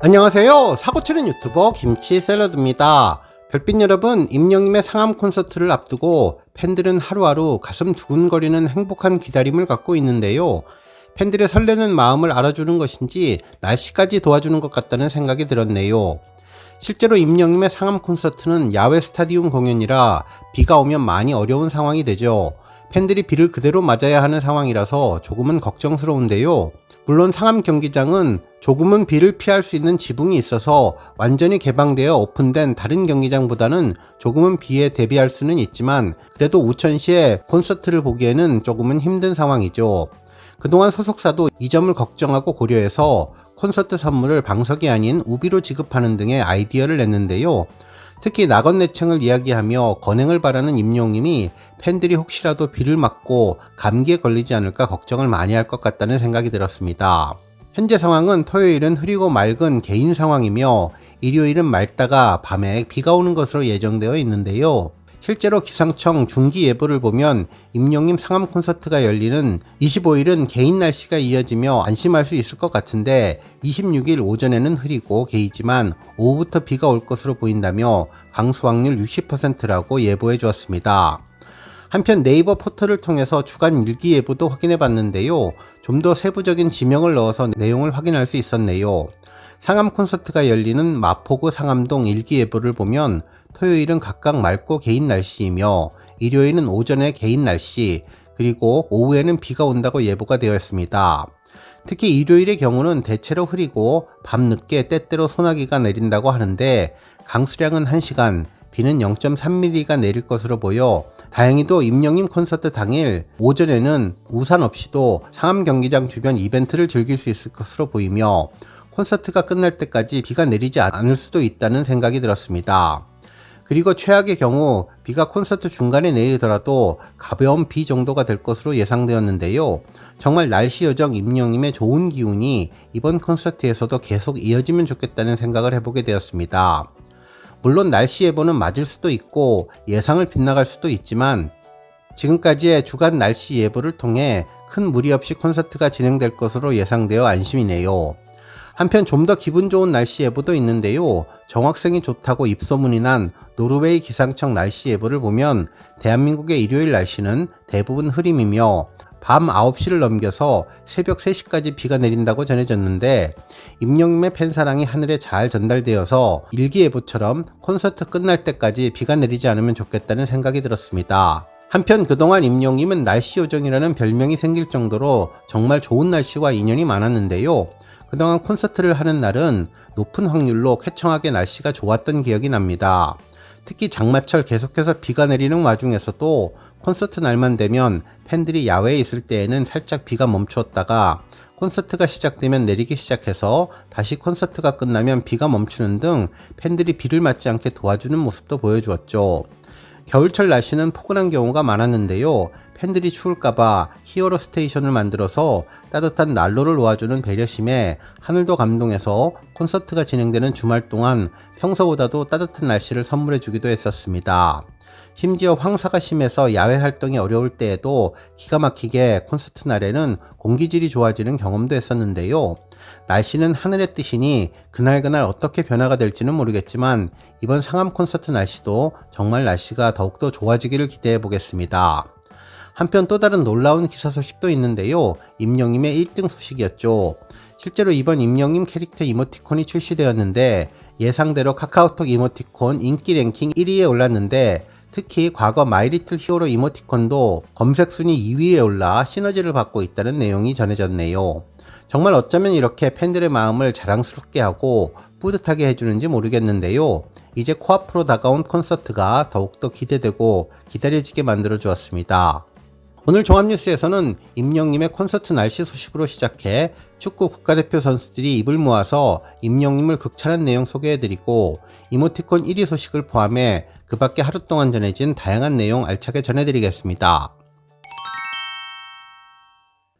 안녕하세요. 사고치는 유튜버 김치샐러드입니다. 별빛 여러분, 임영님의 상암 콘서트를 앞두고 팬들은 하루하루 가슴 두근거리는 행복한 기다림을 갖고 있는데요. 팬들의 설레는 마음을 알아주는 것인지 날씨까지 도와주는 것 같다는 생각이 들었네요. 실제로 임영님의 상암 콘서트는 야외 스타디움 공연이라 비가 오면 많이 어려운 상황이 되죠. 팬들이 비를 그대로 맞아야 하는 상황이라서 조금은 걱정스러운데요. 물론 상암 경기장은 조금은 비를 피할 수 있는 지붕이 있어서 완전히 개방되어 오픈된 다른 경기장보다는 조금은 비에 대비할 수는 있지만 그래도 우천시에 콘서트를 보기에는 조금은 힘든 상황이죠. 그동안 소속사도 이 점을 걱정하고 고려해서 콘서트 선물을 방석이 아닌 우비로 지급하는 등의 아이디어를 냈는데요. 특히 낙원내청을 이야기하며 건행을 바라는 임영님이 팬들이 혹시라도 비를 맞고 감기에 걸리지 않을까 걱정을 많이 할 것 같다는 생각이 들었습니다. 현재 상황은 토요일은 흐리고 맑은 개인 상황이며 일요일은 맑다가 밤에 비가 오는 것으로 예정되어 있는데요. 실제로 기상청 중기예보를 보면 임영님 상암 콘서트가 열리는 25일은 개인 날씨가 이어지며 안심할 수 있을 것 같은데 26일 오전에는 흐리고 개이지만 오후부터 비가 올 것으로 보인다며 강수 확률 60%라고 예보해 주었습니다. 한편 네이버 포털을 통해서 주간 일기예보도 확인해 봤는데요. 좀 더 세부적인 지명을 넣어서 내용을 확인할 수 있었네요. 상암 콘서트가 열리는 마포구 상암동 일기예보를 보면 토요일은 각각 맑고 개인 날씨이며 일요일은 오전에 개인 날씨 그리고 오후에는 비가 온다고 예보가 되어 있습니다. 특히 일요일의 경우는 대체로 흐리고 밤늦게 때때로 소나기가 내린다고 하는데 강수량은 1시간, 비는 0.3mm가 내릴 것으로 보여 다행히도 임영님 콘서트 당일 오전에는 우산 없이도 상암 경기장 주변 이벤트를 즐길 수 있을 것으로 보이며 콘서트가 끝날 때까지 비가 내리지 않을 수도 있다는 생각이 들었습니다. 그리고 최악의 경우 비가 콘서트 중간에 내리더라도 가벼운 비 정도가 될 것으로 예상되었는데요. 정말 날씨 요정 임영님의 좋은 기운이 이번 콘서트에서도 계속 이어지면 좋겠다는 생각을 해보게 되었습니다. 물론 날씨 예보는 맞을 수도 있고 예상을 빗나갈 수도 있지만 지금까지의 주간 날씨 예보를 통해 큰 무리 없이 콘서트가 진행될 것으로 예상되어 안심이네요. 한편 좀 더 기분 좋은 날씨 예보도 있는데요. 정확성이 좋다고 입소문이 난 노르웨이 기상청 날씨 예보를 보면 대한민국의 일요일 날씨는 대부분 흐림이며 밤 9시를 넘겨서 새벽 3시까지 비가 내린다고 전해졌는데 임영님의 팬사랑이 하늘에 잘 전달되어서 일기예보처럼 콘서트 끝날 때까지 비가 내리지 않으면 좋겠다는 생각이 들었습니다. 한편 그동안 임영님은 날씨 요정이라는 별명이 생길 정도로 정말 좋은 날씨와 인연이 많았는데요. 그동안 콘서트를 하는 날은 높은 확률로 쾌청하게 날씨가 좋았던 기억이 납니다. 특히 장마철 계속해서 비가 내리는 와중에서도 콘서트 날만 되면 팬들이 야외에 있을 때에는 살짝 비가 멈추었다가 콘서트가 시작되면 내리기 시작해서 다시 콘서트가 끝나면 비가 멈추는 등 팬들이 비를 맞지 않게 도와주는 모습도 보여주었죠. 겨울철 날씨는 포근한 경우가 많았는데요. 팬들이 추울까봐 히어로 스테이션을 만들어서 따뜻한 난로를 놓아주는 배려심에 하늘도 감동해서 콘서트가 진행되는 주말 동안 평소보다도 따뜻한 날씨를 선물해주기도 했었습니다. 심지어 황사가 심해서 야외 활동이 어려울 때에도 기가 막히게 콘서트 날에는 공기질이 좋아지는 경험도 했었는데요. 날씨는 하늘의 뜻이니 그날그날 어떻게 변화가 될지는 모르겠지만 이번 상암 콘서트 날씨도 정말 날씨가 더욱더 좋아지기를 기대해 보겠습니다. 한편 또 다른 놀라운 기사 소식도 있는데요. 임영님의 1등 소식이었죠. 실제로 이번 임영님 캐릭터 이모티콘이 출시되었는데 예상대로 카카오톡 이모티콘 인기 랭킹 1위에 올랐는데 특히 과거 마이리틀 히어로 이모티콘도 검색 순위 2위에 올라 시너지를 받고 있다는 내용이 전해졌네요. 정말 어쩌면 이렇게 팬들의 마음을 자랑스럽게 하고 뿌듯하게 해주는지 모르겠는데요. 이제 코앞으로 다가온 콘서트가 더욱더 기대되고 기다려지게 만들어 주었습니다. 오늘 종합뉴스에서는 임영님의 콘서트 날씨 소식으로 시작해 축구 국가대표 선수들이 입을 모아서 임영님을 극찬한 내용 소개해드리고 이모티콘 1위 소식을 포함해 그 밖에 하루 동안 전해진 다양한 내용 알차게 전해드리겠습니다.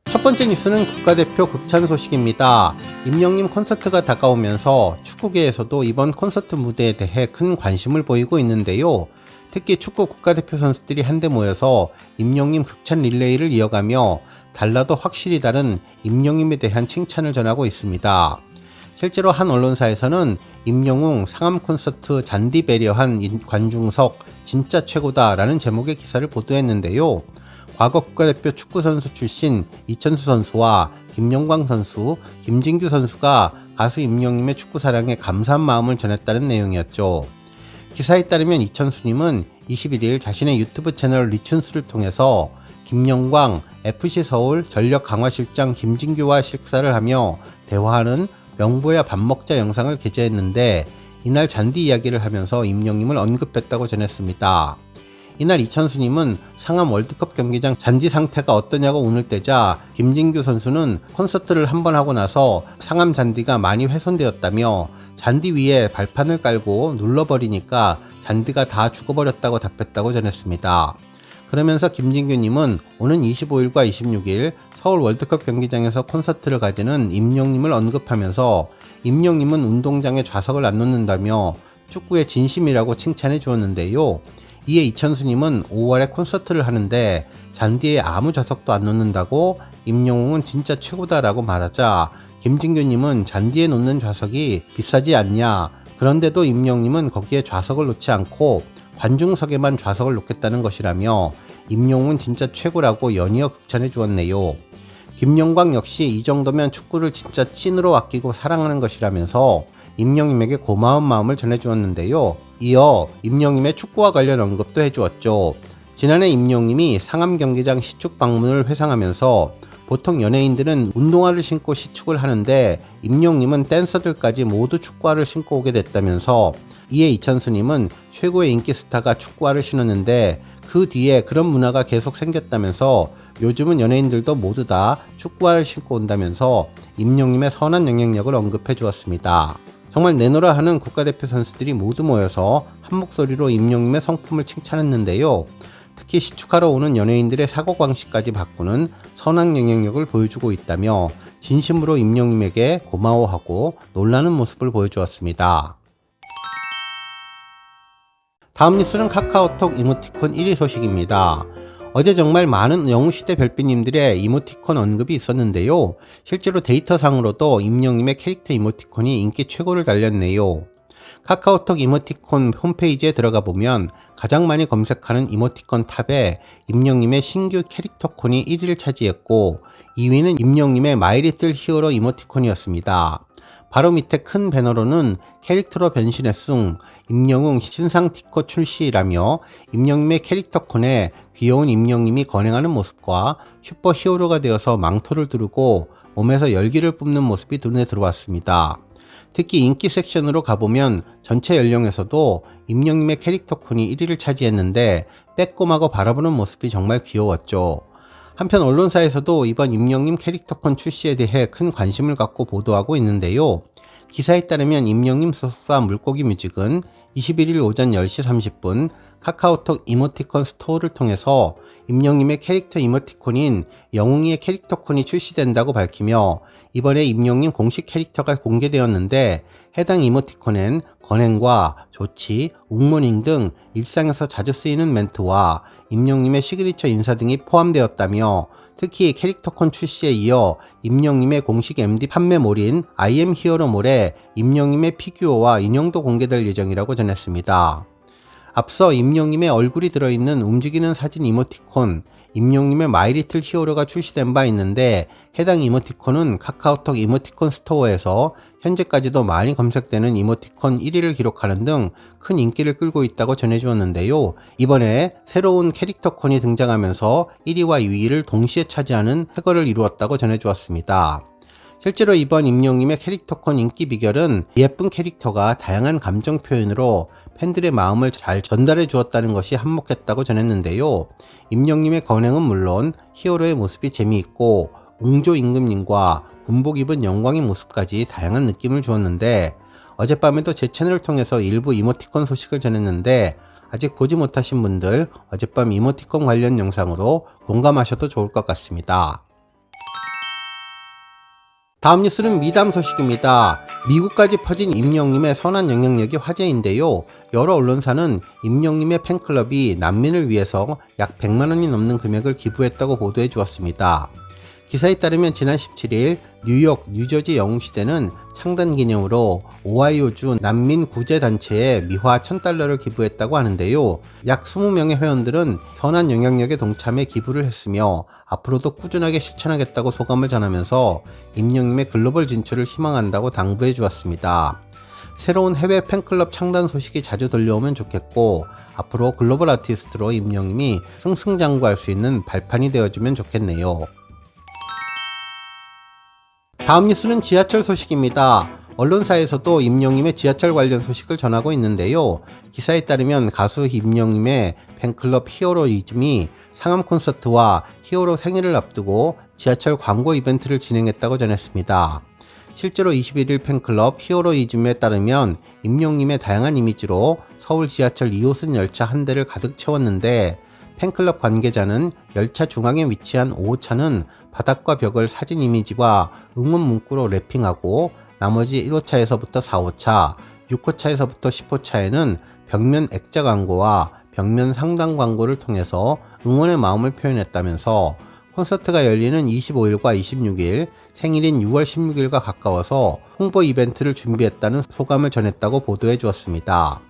첫 번째 뉴스는 국가대표 극찬 소식입니다. 임영님 콘서트가 다가오면서 축구계에서도 이번 콘서트 무대에 대해 큰 관심을 보이고 있는데요. 특히 축구 국가대표 선수들이 한데 모여서 임영님 극찬 릴레이를 이어가며 달라도 확실히 다른 임영님에 대한 칭찬을 전하고 있습니다. 실제로 한 언론사에서는 임영웅 상암 콘서트 잔디 배려한 관중석 진짜 최고다 라는 제목의 기사를 보도했는데요. 과거 국가대표 축구선수 출신 이천수 선수와 김영광 선수, 김진규 선수가 가수 임영웅의 축구사랑에 감사한 마음을 전했다는 내용이었죠. 기사에 따르면 이천수님은 21일 자신의 유튜브 채널 리춘수를 통해서 김영광, FC 서울 전력 강화실장 김진규와 식사를 하며 대화하는 명보야 밥 먹자 영상을 게재했는데 이날 잔디 이야기를 하면서 임영웅을 언급했다고 전했습니다. 이날 이천수님은 상암 월드컵 경기장 잔디 상태가 어떠냐고 운을 떼자 김진규 선수는 콘서트를 한번 하고 나서 상암 잔디가 많이 훼손되었다며 잔디 위에 발판을 깔고 눌러버리니까 잔디가 다 죽어버렸다고 답했다고 전했습니다. 그러면서 김진규님은 오는 25일과 26일 서울 월드컵 경기장에서 콘서트를 가지는 임영웅을 언급하면서 임영웅은 운동장에 좌석을 안 놓는다며 축구의 진심이라고 칭찬해 주었는데요. 이에 이천수님은 5월에 콘서트를 하는데 잔디에 아무 좌석도 안 놓는다고 임영웅은 진짜 최고다라고 말하자 김진규님은 잔디에 놓는 좌석이 비싸지 않냐, 그런데도 임영웅은 거기에 좌석을 놓지 않고 관중석에만 좌석을 놓겠다는 것이라며 임영웅은 진짜 최고라고 연이어 극찬해 주었네요. 김영광 역시 이 정도면 축구를 진짜 찐으로 아끼고 사랑하는 것이라면서 임영웅에게 고마운 마음을 전해주었는데요. 이어 임영웅의 축구와 관련 언급도 해주었죠. 지난해 임영웅이 상암 경기장 시축 방문을 회상하면서 보통 연예인들은 운동화를 신고 시축을 하는데 임영웅은 댄서들까지 모두 축구화를 신고 오게 됐다면서 이에 이천수님은 최고의 인기 스타가 축구화를 신었는데 그 뒤에 그런 문화가 계속 생겼다면서 요즘은 연예인들도 모두 다 축구화를 신고 온다면서 임영웅의 선한 영향력을 언급해 주었습니다. 정말 내노라 하는 국가대표 선수들이 모두 모여서 한 목소리로 임영웅의 성품을 칭찬했는데요. 특히 시축하러 오는 연예인들의 사고방식까지 바꾸는 선한 영향력을 보여주고 있다며 진심으로 임영웅에게 고마워하고 놀라는 모습을 보여주었습니다. 다음 뉴스는 카카오톡 이모티콘 1위 소식입니다. 어제 정말 많은 영웅시대 별빛님들의 이모티콘 언급이 있었는데요. 실제로 데이터상으로도 임영웅의 캐릭터 이모티콘이 인기 최고를 달렸네요. 카카오톡 이모티콘 홈페이지에 들어가 보면 가장 많이 검색하는 이모티콘 탑에 임영웅의 신규 캐릭터콘이 1위를 차지했고 2위는 임영웅의 마이리틀 히어로 이모티콘이었습니다. 바로 밑에 큰 배너로는 캐릭터로 변신했음 임영웅 신상 티커 출시라며 임영웅의 캐릭터콘에 귀여운 임영웅이 건행하는 모습과 슈퍼 히어로가 되어서 망토를 두르고 몸에서 열기를 뿜는 모습이 눈에 들어왔습니다. 특히 인기 섹션으로 가보면 전체 연령에서도 임영웅의 캐릭터콘이 1위를 차지했는데 빼꼼하고 바라보는 모습이 정말 귀여웠죠. 한편 언론사에서도 이번 임영웅 캐릭터콘 출시에 대해 큰 관심을 갖고 보도하고 있는데요. 기사에 따르면 임영웅 소속사 물고기 뮤직은 21일 오전 10시 30분 카카오톡 이모티콘 스토어를 통해서 임영웅의 캐릭터 이모티콘인 영웅이의 캐릭터콘이 출시된다고 밝히며 이번에 임영웅 공식 캐릭터가 공개되었는데 해당 이모티콘엔 건행과 조치, 웅모닝 등 일상에서 자주 쓰이는 멘트와 임영웅의 시그니처 인사 등이 포함되었다며 특히 캐릭터콘 출시에 이어 임영웅의 공식 MD 판매몰인 IM 히어로몰에 임영웅의 피규어와 인형도 공개될 예정이라고 전했습니다. 앞서 임영웅의 얼굴이 들어있는 움직이는 사진 이모티콘, 임영웅의 마이리틀 히어로가 출시된 바 있는데 해당 이모티콘은 카카오톡 이모티콘 스토어에서 현재까지도 많이 검색되는 이모티콘 1위를 기록하는 등 큰 인기를 끌고 있다고 전해주었는데요. 이번에 새로운 캐릭터콘이 등장하면서 1위와 2위를 동시에 차지하는 쾌거를 이루었다고 전해주었습니다. 실제로 이번 임영웅의 캐릭터콘 인기 비결은 예쁜 캐릭터가 다양한 감정 표현으로 팬들의 마음을 잘 전달해 주었다는 것이 한몫했다고 전했는데요. 임영웅의 건행은 물론 히어로의 모습이 재미있고 웅조 임금님과 군복 입은 영광의 모습까지 다양한 느낌을 주었는데 어젯밤에도 제 채널을 통해서 일부 이모티콘 소식을 전했는데 아직 보지 못하신 분들 어젯밤 이모티콘 관련 영상으로 공감하셔도 좋을 것 같습니다. 다음 뉴스는 미담 소식입니다. 미국까지 퍼진 임영웅의 선한 영향력이 화제인데요. 여러 언론사는 임영웅의 팬클럽이 난민을 위해서 약 100만원이 넘는 금액을 기부했다고 보도해 주었습니다. 기사에 따르면 지난 17일 뉴욕, 뉴저지 영웅시대는 창단 기념으로 오하이오주 난민 구제 단체에 미화 $1,000를 기부했다고 하는데요. 약 20명의 회원들은 선한 영향력에 동참해 기부를 했으며 앞으로도 꾸준하게 실천하겠다고 소감을 전하면서 임영님의 글로벌 진출을 희망한다고 당부해 주었습니다. 새로운 해외 팬클럽 창단 소식이 자주 들려오면 좋겠고 앞으로 글로벌 아티스트로 임영님이 승승장구할 수 있는 발판이 되어주면 좋겠네요. 다음 뉴스는 지하철 소식입니다. 언론사에서도 임영님의 지하철 관련 소식을 전하고 있는데요. 기사에 따르면 가수 임영님의 팬클럽 히어로이즘이 상암 콘서트와 히어로 생일을 앞두고 지하철 광고 이벤트를 진행했다고 전했습니다. 실제로 21일 팬클럽 히어로이즘에 따르면 임영님의 다양한 이미지로 서울 지하철 2호선 열차 한 대를 가득 채웠는데 팬클럽 관계자는 열차 중앙에 위치한 5호차는 바닥과 벽을 사진 이미지와 응원 문구로 랩핑하고 나머지 1호차에서부터 4호차, 6호차에서부터 10호차에는 벽면 액자 광고와 벽면 상단 광고를 통해서 응원의 마음을 표현했다면서 콘서트가 열리는 25일과 26일, 생일인 6월 16일과 가까워서 홍보 이벤트를 준비했다는 소감을 전했다고 보도해 주었습니다.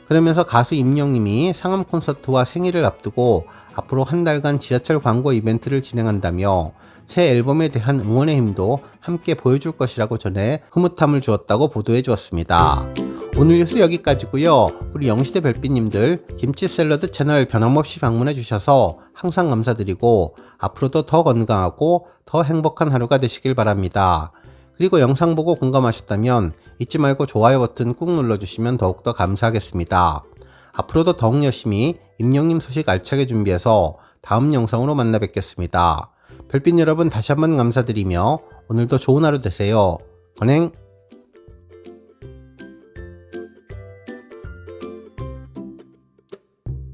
그러면서 가수 임영님이 상암 콘서트와 생일을 앞두고 앞으로 한 달간 지하철 광고 이벤트를 진행한다며 새 앨범에 대한 응원의 힘도 함께 보여줄 것이라고 전해 흐뭇함을 주었다고 보도해 주었습니다. 오늘 뉴스 여기까지고요. 우리 영시대 별빛님들 김치 샐러드 채널 변함없이 방문해 주셔서 항상 감사드리고 앞으로도 더 건강하고 더 행복한 하루가 되시길 바랍니다. 그리고 영상 보고 공감하셨다면 잊지 말고 좋아요 버튼 꾹 눌러주시면 더욱더 감사하겠습니다. 앞으로도 더욱 열심히 임영님 소식 알차게 준비해서 다음 영상으로 만나 뵙겠습니다. 별빛 여러분 다시 한번 감사드리며 오늘도 좋은 하루 되세요. 건행!